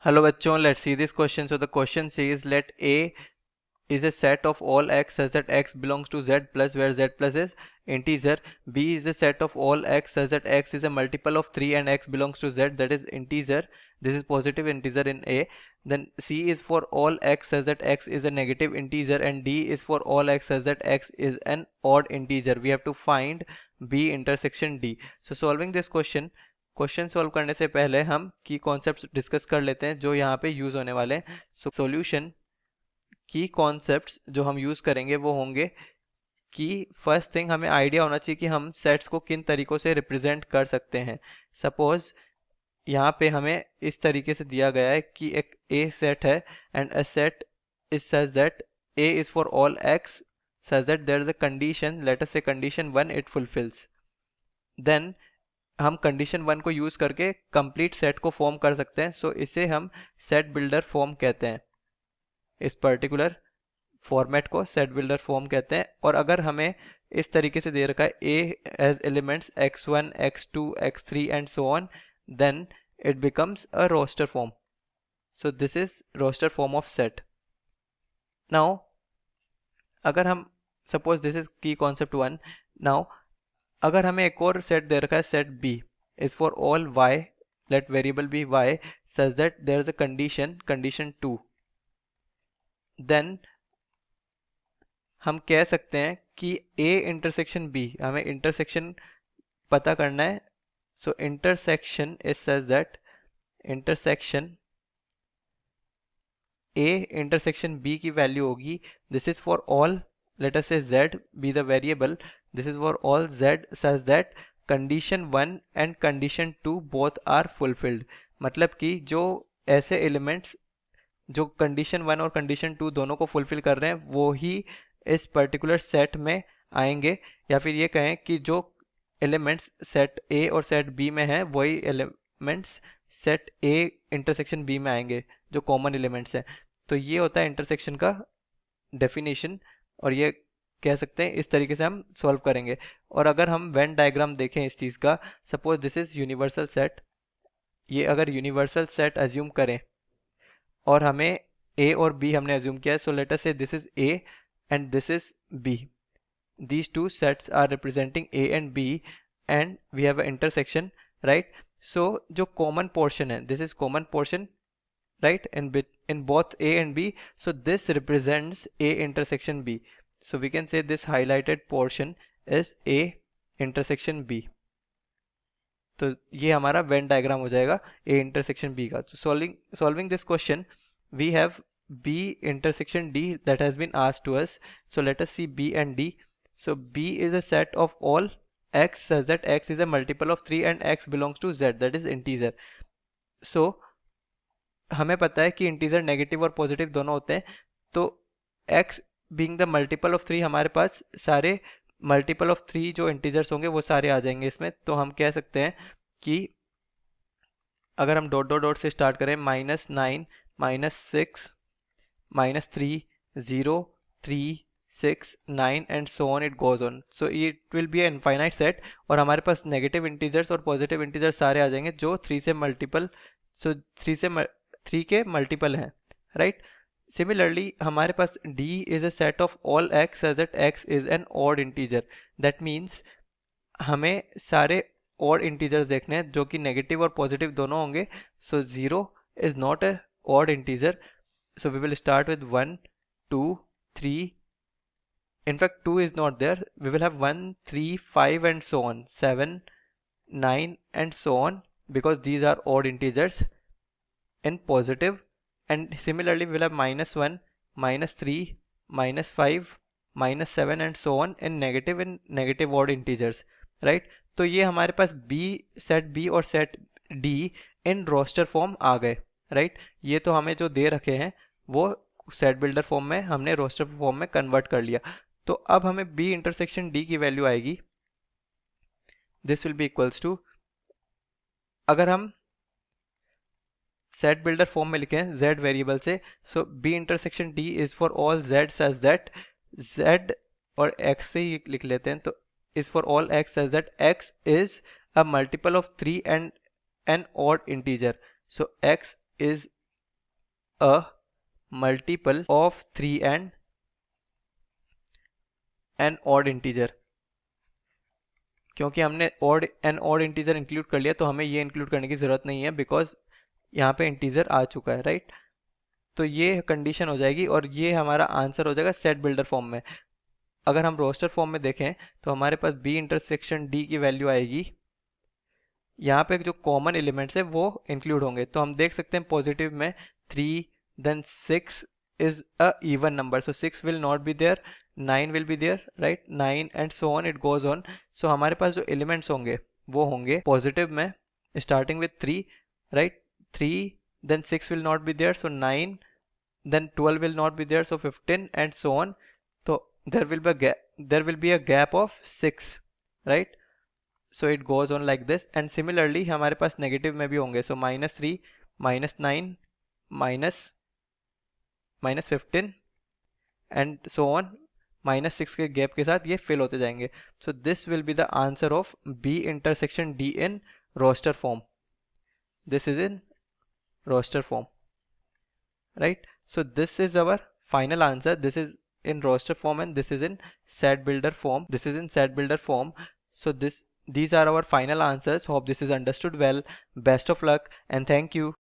Hello बच्चों, let's see this question. So the question says let A is a set of all x such that x belongs to z plus where z plus is integer. B is a set of all x such that x is a multiple of 3 and x belongs to z, that is integer. This is positive integer in A. Then C is for all x such that x is a negative integer, and D is for all x such that x is an odd integer. We have to find B intersection D. So solving this question solve करने से पहले हम की concepts discuss कर लेते हैं जो यहाँ पे यूज़ होने वाले हैं. सॉल्यूशन की कॉन्सेप्ट्स जो हम यूज़ करेंगे वो होंगे कि फर्स्ट थिंग हमें आइडिया होना चाहिए कि हम सेट्स को किन तरीक़ों से रिप्रेजेंट कर सकते हैं. सपोज़ यहाँ पे हमें इस तरीके से दिया गया है कि एक ए सेट है and a set is such that A is for all x such that there is a condition, let us say condition 1 it fulfils. Then हम कंडीशन 1 को यूज़ करके कंप्लीट सेट को फॉर्म कर सकते हैं. सो इसे हम सेट बिल्डर फॉर्म कहते हैं. इस पर्टिकुलर फॉर्मेट को सेट बिल्डर फॉर्म कहते हैं. और अगर हमें इस तरीके से दे रखा है A as elements x1 x2 x3 and so on, then it becomes a roster form. So this is roster form of set. Now अगर हम suppose this is key concept 1. Now अगर हमें एक और सेट दे रखा है set B is for all y, let variable be y such that there is a condition 2, then हम कह सकते हैं कि A इंटरसेक्शन B, हमें इंटरसेक्शन पता करना है. So intersection is such that intersection A intersection B की वैल्यू होगी, this is for all, let us say Z be the variable, this is for all Z such that condition 1 and condition 2 both are fulfilled. मतलब कि जो ऐसे elements जो condition 1 और condition 2 दोनों को फुलफिल कर रहे हैं वो ही इस पर्टिकुलर सेट में आएंगे. या फिर ये कहें कि जो एलिमेंट्स सेट ए और सेट बी में हैं वही elements set A intersection B में आएंगे जो कॉमन एलिमेंट्स हैं. तो ये होता है इंटरसेक्शन का डेफिनेशन, और ये कह सकते हैं इस तरीके से हम सॉल्व करेंगे. और अगर हम वेन डायग्राम देखें इस चीज़ का, suppose this is universal set. ये अगर यूनिवर्सल सेट अज्यूम करें और हमें ए और बी हमने अज्यूम किया है, सो let us say this is A and this is B. these two sets are representing A and B and we have an intersection, right? So जो common portion है, this is common portion, right? In both A and B, so this represents A intersection B. So we can say this highlighted portion is A intersection B. तो ये हमारा Venn diagram हो जाएगा A intersection B का. So solving this question, we have B intersection D that has been asked to us. So let us see B and D. So B is a set of all x such that x is a multiple of 3 and x belongs to z, that is integer. So हमें पता है कि integer negative और positive दोनों होते हैं. तो x being the multiple of 3, हमारे पास सारे मल्टीपल ऑफ 3 जो इंटीजर्स होंगे वो सारे आ जाएंगे इसमें. तो हम कह सकते हैं कि अगर हम डॉट डॉट डॉट से स्टार्ट करें, -9 -6 -3 0 3 6 9 and so on it goes on. So it will be an infinite set और हमारे पास नेगेटिव इंटीजर्स और पॉजिटिव इंटीजर्स सारे आ जाएंगे जो 3 से मल्टीपल, सो 3 के मल्टीपल हैं, राइट? सिमिलरली हमारे पास D is a set of all x such that x is an odd integer. That means हमें सारे ऑड इंटीजर्स देखने हैं जो कि नेगेटिव और पॉजिटिव दोनों होंगे. सो 0 is not a odd integer. So we will start with 1 2 3, in fact 2 is not there. We will have 1 3 5 and so on, 7 9 and so on, because these are odd integers in positive. And similarly we will have -1 -3 -5 -7 and so on in negative odd integers, right? तो ये हमारे पास B, set B और set D in roster form आ गए, right? ये तो हमें जो दे रखे हैं वो सेट बिल्डर फॉर्म में हमने रोस्टर फॉर्म में कन्वर्ट कर लिया. तो अब हमें B इंटरसेक्शन D की वैल्यू आएगी, this will be equals to, अगर हम सेट बिल्डर फॉर्म में लिखें z वेरिएबल से, so B intersection D is for all z such that z, और x से ही लिख लेते हैं, तो is for all x such that x is a multiple of 3 and an odd integer. So x is a multiple of 3 and an odd integer. क्योंकि हमने odd and odd integer include कर लिया तो हमें ये इंक्लूड करने की ज़रूरत नहीं है, बिकॉज यहाँ पे इंटीजर आ चुका है, राइट। तो ये कंडीशन हो जाएगी और ये हमारा आंसर हो जाएगा सेट बिल्डर फॉर्म में। अगर हम रोस्टर फॉर्म में देखें तो हमारे पास बी इंटरसेक्शन डी की वैल्यू आएगी, यहाँ पे जो कॉमन एलिमेंट्स है वो इंक्लूड होंगे। तो हम देख सकते हैं पॉजिटिव में 3, then 6 is a even number, so 6 will not be there, 9 will be there, right, 9 and so on it goes on. So हमारे पास जो एलिमेंट्स होंगे वो होंगे पॉजिटिव में starting with 3, right, 3, then 6 will not be there, so 9, then 12 will not be there, so 15 and so on. So there will be a gap of 6, right? So it goes on like this, and similarly हमारे पास negative में भी होंगे, so -3, -9, -15 and so on, -6 के gap के साथ ये fill होते जाएंगे। So this will be the answer of B intersection D in roster form. This is in roster form, right? So this is our final answer. This is in roster form and this is in set builder form. This is in set builder form. So these are our final answers. Hope this is understood well. Best of luck and thank you.